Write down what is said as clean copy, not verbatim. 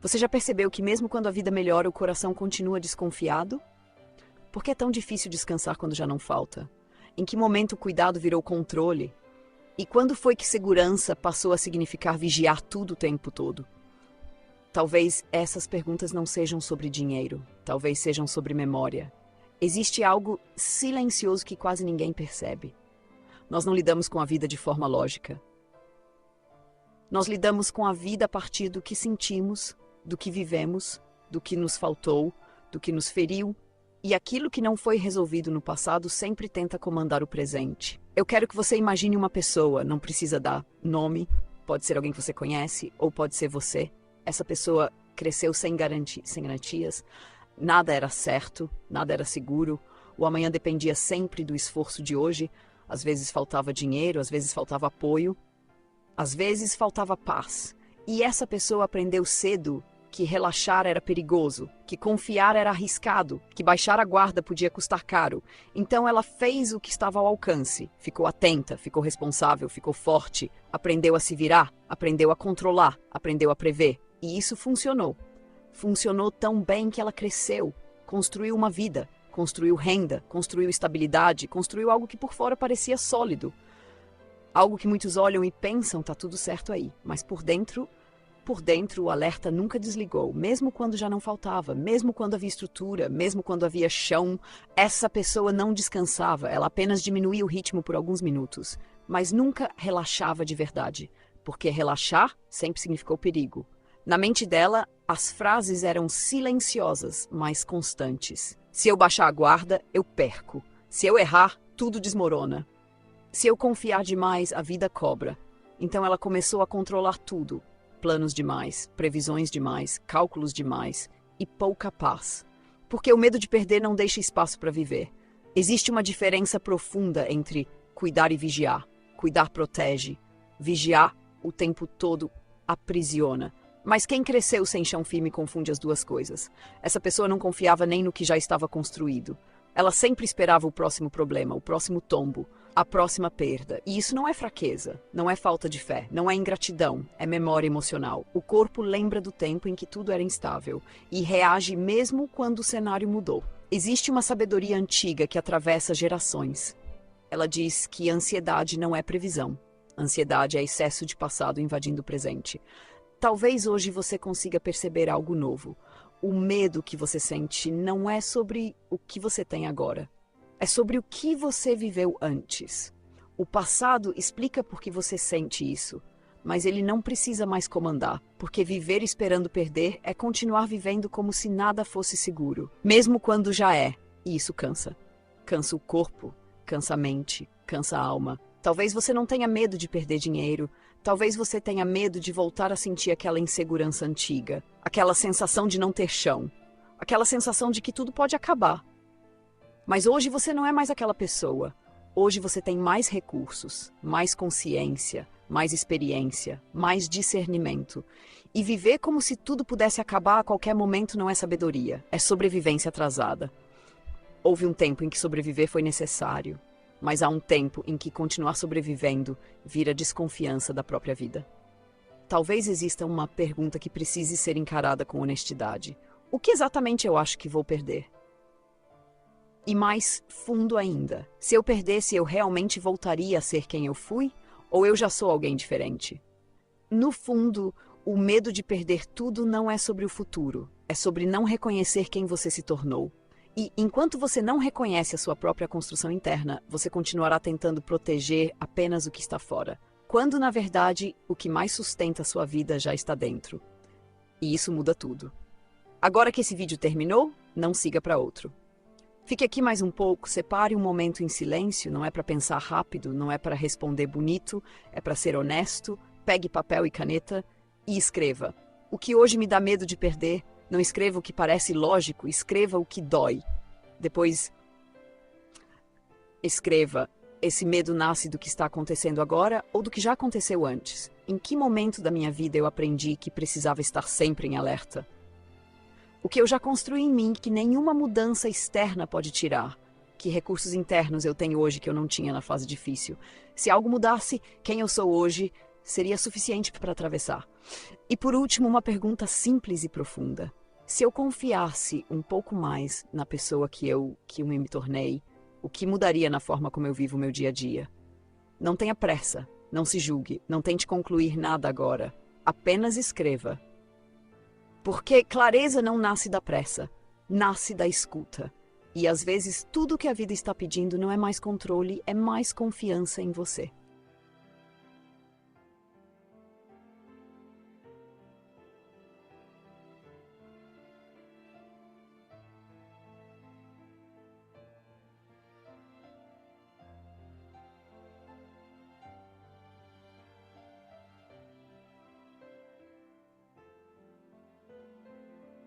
Você já percebeu que mesmo quando a vida melhora, o coração continua desconfiado? Por que é tão difícil descansar quando já não falta? Em que momento o cuidado virou controle? E quando foi que segurança passou a significar vigiar tudo o tempo todo? Talvez essas perguntas não sejam sobre dinheiro, talvez sejam sobre memória. Existe algo silencioso que quase ninguém percebe. Nós não lidamos com a vida de forma lógica. Nós lidamos com a vida a partir do que sentimos, do que vivemos, do que nos faltou, do que nos feriu, e aquilo que não foi resolvido no passado sempre tenta comandar o presente. Eu quero que você imagine uma pessoa, não precisa dar nome, pode ser alguém que você conhece, ou pode ser você. Essa pessoa cresceu sem garantias, nada era certo, nada era seguro, o amanhã dependia sempre do esforço de hoje, às vezes faltava dinheiro, às vezes faltava apoio, às vezes faltava paz. E essa pessoa aprendeu cedo que relaxar era perigoso, que confiar era arriscado, que baixar a guarda podia custar caro. Então ela fez o que estava ao alcance, ficou atenta, ficou responsável, ficou forte, aprendeu a se virar, aprendeu a controlar, aprendeu a prever. E isso funcionou. Funcionou tão bem que ela cresceu, construiu uma vida, construiu renda, construiu estabilidade, construiu algo que por fora parecia sólido. Algo que muitos olham e pensam, tá tudo certo aí, mas por dentro o alerta nunca desligou, mesmo quando já não faltava, mesmo quando havia estrutura, mesmo quando havia chão, essa pessoa não descansava, ela apenas diminuía o ritmo por alguns minutos, mas nunca relaxava de verdade, porque relaxar sempre significou perigo. Na mente dela, as frases eram silenciosas, mas constantes. Se eu baixar a guarda, eu perco. Se eu errar, tudo desmorona. Se eu confiar demais, a vida cobra. Então ela começou a controlar tudo. Planos demais, previsões demais, cálculos demais e pouca paz. Porque o medo de perder não deixa espaço para viver. Existe uma diferença profunda entre cuidar e vigiar. Cuidar protege. Vigiar o tempo todo aprisiona. Mas quem cresceu sem chão firme confunde as duas coisas. Essa pessoa não confiava nem no que já estava construído. Ela sempre esperava o próximo problema, o próximo tombo, a próxima perda. E isso não é fraqueza, não é falta de fé, não é ingratidão, é memória emocional. O corpo lembra do tempo em que tudo era instável e reage mesmo quando o cenário mudou. Existe uma sabedoria antiga que atravessa gerações. Ela diz que ansiedade não é previsão. Ansiedade é excesso de passado invadindo o presente. Talvez hoje você consiga perceber algo novo. O medo que você sente não é sobre o que você tem agora. É sobre o que você viveu antes. O passado explica por que você sente isso, mas ele não precisa mais comandar, porque viver esperando perder é continuar vivendo como se nada fosse seguro, mesmo quando já é. E isso cansa. Cansa o corpo, cansa a mente, cansa a alma. Talvez você não tenha medo de perder dinheiro, talvez você tenha medo de voltar a sentir aquela insegurança antiga, aquela sensação de não ter chão, aquela sensação de que tudo pode acabar. Mas hoje você não é mais aquela pessoa. Hoje você tem mais recursos, mais consciência, mais experiência, mais discernimento. E viver como se tudo pudesse acabar a qualquer momento não é sabedoria, é sobrevivência atrasada. Houve um tempo em que sobreviver foi necessário, mas há um tempo em que continuar sobrevivendo vira desconfiança da própria vida. Talvez exista uma pergunta que precise ser encarada com honestidade. O que exatamente eu acho que vou perder? E mais fundo ainda, se eu perdesse, eu realmente voltaria a ser quem eu fui? Ou eu já sou alguém diferente? No fundo, o medo de perder tudo não é sobre o futuro, é sobre não reconhecer quem você se tornou. E enquanto você não reconhece a sua própria construção interna, você continuará tentando proteger apenas o que está fora, quando na verdade o que mais sustenta a sua vida já está dentro. E isso muda tudo. Agora que esse vídeo terminou, não siga para outro. Fique aqui mais um pouco, separe um momento em silêncio, não é para pensar rápido, não é para responder bonito, é para ser honesto, pegue papel e caneta e escreva. O que hoje me dá medo de perder, não escreva o que parece lógico, escreva o que dói. Depois, escreva, esse medo nasce do que está acontecendo agora ou do que já aconteceu antes? Em que momento da minha vida eu aprendi que precisava estar sempre em alerta? O que eu já construí em mim que nenhuma mudança externa pode tirar. Que recursos internos eu tenho hoje que eu não tinha na fase difícil. Se algo mudasse, quem eu sou hoje Seria suficiente para atravessar. E por último, uma pergunta simples e profunda. Se eu confiasse um pouco mais na pessoa que eu me tornei, o que mudaria na forma como eu vivo o meu dia a dia? Não tenha pressa, não se julgue, não tente concluir nada agora. Apenas escreva. Porque clareza não nasce da pressa, nasce da escuta. E às vezes tudo que a vida está pedindo não é mais controle, é mais confiança em você.